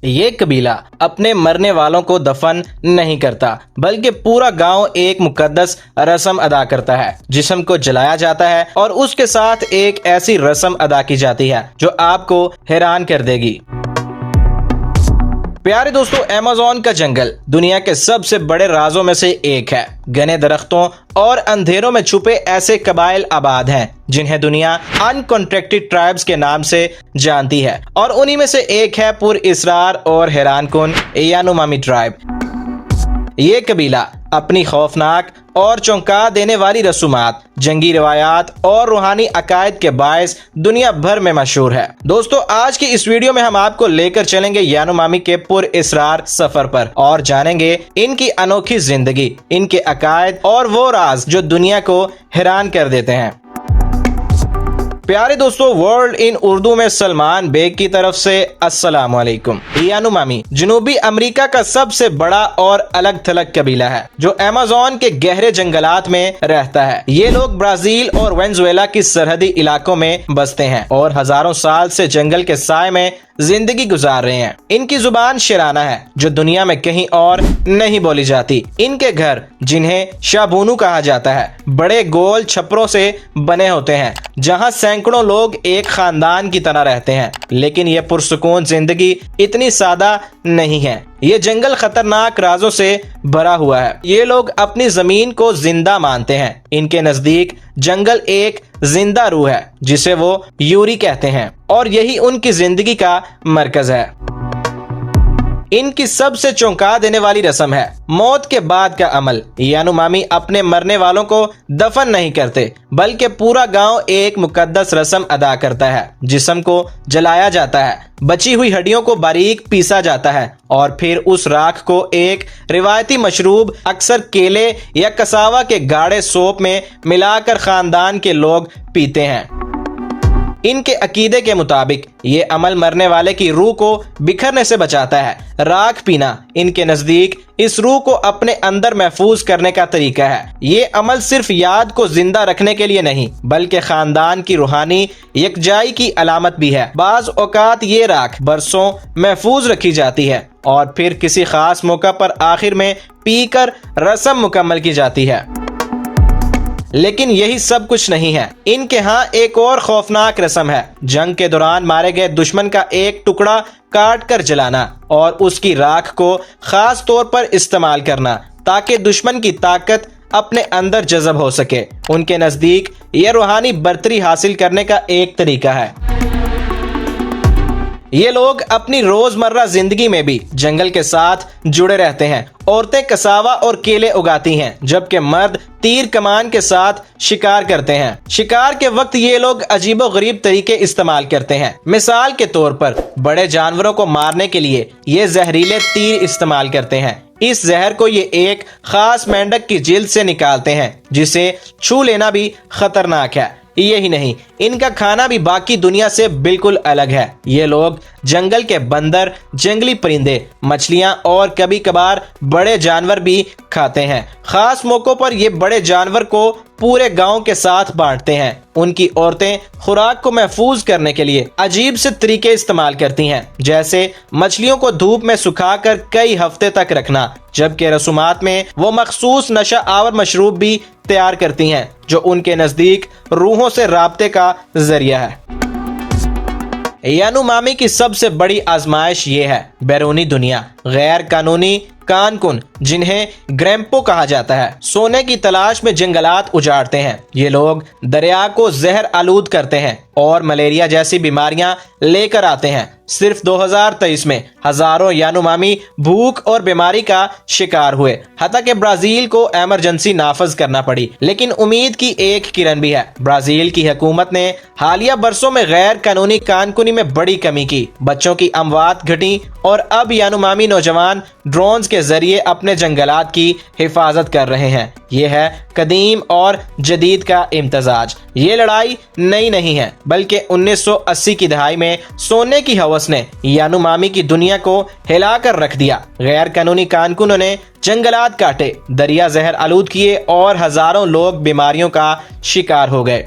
یہ قبیلہ اپنے مرنے والوں کو دفن نہیں کرتا بلکہ پورا گاؤں ایک مقدس رسم ادا کرتا ہے۔ جسم کو جلایا جاتا ہے اور اس کے ساتھ ایک ایسی رسم ادا کی جاتی ہے جو آپ کو حیران کر دے گی۔ پیارے دوستو، ایمیزون کا جنگل دنیا کے سب سے بڑے رازوں میں سے ایک ہے۔ گھنے درختوں اور اندھیروں میں چھپے ایسے قبائل آباد ہیں جنہیں دنیا انکانٹیکٹڈ ٹرائبز کے نام سے جانتی ہے، اور انہی میں سے ایک ہے پر اسرار اور حیران کن یانومامی ٹرائب۔ یہ قبیلہ اپنی خوفناک اور چونکا دینے والی رسومات، جنگی روایات اور روحانی عقائد کے باعث دنیا بھر میں مشہور ہے۔ دوستو، آج کی اس ویڈیو میں ہم آپ کو لے کر چلیں گے یانومامی کے پر اسرار سفر پر، اور جانیں گے ان کی انوکھی زندگی، ان کے عقائد اور وہ راز جو دنیا کو حیران کر دیتے ہیں۔ پیارے دوستو، ورلڈ ان اردو میں سلمان بیگ کی طرف سے السلام علیکم۔ یانومامی جنوبی امریکہ کا سب سے بڑا اور الگ تھلگ قبیلہ ہے جو ایمیزون کے گہرے جنگلات میں رہتا ہے۔ یہ لوگ برازیل اور وینزویلا کی سرحدی علاقوں میں بستے ہیں اور ہزاروں سال سے جنگل کے سائے میں زندگی گزار رہے ہیں۔ ان کی زبان شیرانہ ہے جو دنیا میں کہیں اور نہیں بولی جاتی۔ ان کے گھر، جنہیں شابونو کہا جاتا ہے، بڑے گول چھپروں سے بنے ہوتے ہیں جہاں سینکڑوں لوگ ایک خاندان کی طرح رہتے ہیں۔ لیکن یہ پرسکون زندگی اتنی سادہ نہیں ہے۔ یہ جنگل خطرناک رازوں سے بھرا ہوا ہے۔ یہ لوگ اپنی زمین کو زندہ مانتے ہیں۔ ان کے نزدیک جنگل ایک زندہ روح ہے جسے وہ یوری کہتے ہیں، اور یہی ان کی زندگی کا مرکز ہے۔ ان کی سب سے چونکا دینے والی رسم ہے موت کے بعد کا عمل۔ یانومامی اپنے مرنے والوں کو دفن نہیں کرتے بلکہ پورا گاؤں ایک مقدس رسم ادا کرتا ہے۔ جسم کو جلایا جاتا ہے، بچی ہوئی ہڈیوں کو باریک پیسا جاتا ہے، اور پھر اس راکھ کو ایک روایتی مشروب، اکثر کیلے یا کساوا کے گاڑھے سوپ میں ملا کر خاندان کے لوگ پیتے ہیں۔ ان کے عقیدے کے مطابق یہ عمل مرنے والے کی روح کو بکھرنے سے بچاتا ہے۔ راکھ پینا ان کے نزدیک اس روح کو اپنے اندر محفوظ کرنے کا طریقہ ہے۔ یہ عمل صرف یاد کو زندہ رکھنے کے لیے نہیں بلکہ خاندان کی روحانی یکجائی کی علامت بھی ہے۔ بعض اوقات یہ راکھ برسوں محفوظ رکھی جاتی ہے اور پھر کسی خاص موقع پر آخر میں پی کر رسم مکمل کی جاتی ہے۔ لیکن یہی سب کچھ نہیں ہے۔ ان کے ہاں ایک اور خوفناک رسم ہے۔ جنگ کے دوران مارے گئے دشمن کا ایک ٹکڑا کاٹ کر جلانا اور اس کی راکھ کو خاص طور پر استعمال کرنا تاکہ دشمن کی طاقت اپنے اندر جذب ہو سکے۔ ان کے نزدیک یہ روحانی برتری حاصل کرنے کا ایک طریقہ ہے۔ یہ لوگ اپنی روزمرہ زندگی میں بھی جنگل کے ساتھ جڑے رہتے ہیں۔ عورتیں کساوا اور کیلے اگاتی ہیں جبکہ مرد تیر کمان کے ساتھ شکار کرتے ہیں۔ شکار کے وقت یہ لوگ عجیب و غریب طریقے استعمال کرتے ہیں۔ مثال کے طور پر بڑے جانوروں کو مارنے کے لیے یہ زہریلے تیر استعمال کرتے ہیں۔ اس زہر کو یہ ایک خاص مینڈک کی جلد سے نکالتے ہیں جسے چھو لینا بھی خطرناک ہے۔ یہی نہیں، ان کا کھانا بھی باقی دنیا سے بالکل الگ ہے۔ یہ لوگ جنگل کے بندر، جنگلی پرندے، مچھلیاں اور کبھی کبھار بڑے جانور بھی کھاتے ہیں۔ خاص موقعوں پر یہ بڑے جانور کو پورے گاؤں کے ساتھ بانٹتے ہیں۔ ان کی عورتیں خوراک کو محفوظ کرنے کے لیے عجیب سے طریقے استعمال کرتی ہیں، جیسے مچھلیوں کو دھوپ میں سکھا کر کئی ہفتے تک رکھنا، جبکہ رسومات میں وہ مخصوص نشہ آور مشروب بھی تیار کرتی ہیں جو ان کے نزدیک روحوں سے رابطے کا ذریعہ ہے۔ یانومامی کی سب سے بڑی آزمائش یہ ہے بیرونی دنیا۔ غیر قانونی کان کن، جنہیں گریمپو کہا جاتا ہے، سونے کی تلاش میں جنگلات اجاڑتے ہیں۔ یہ لوگ دریا کو زہر آلود کرتے ہیں اور ملیریا جیسی بیماریاں لے کر آتے ہیں۔ صرف 2023 میں ہزاروں یانومامی بھوک اور بیماری کا شکار ہوئے، حتیٰ کہ برازیل کو ایمرجنسی نافذ کرنا پڑی۔ لیکن امید کی ایک کرن بھی ہے۔ برازیل کی حکومت نے حالیہ برسوں میں غیر قانونی کان کنی میں بڑی کمی کی، بچوں کی اموات گھٹی، اور اب یانومامی نوجوان ڈرونز کے ذریعے اپنے جنگلات کی حفاظت کر رہے ہیں۔ یہ ہے قدیم اور جدید کا امتزاج۔ یہ لڑائی نئی نہیں ہے بلکہ 1980 کی دہائی میں سونے کی ہوس نے یانومامی کی دنیا کو ہلا کر رکھ دیا۔ غیر قانونی کانکنوں نے جنگلات کاٹے، دریا زہر آلود کیے اور ہزاروں لوگ بیماریوں کا شکار ہو گئے۔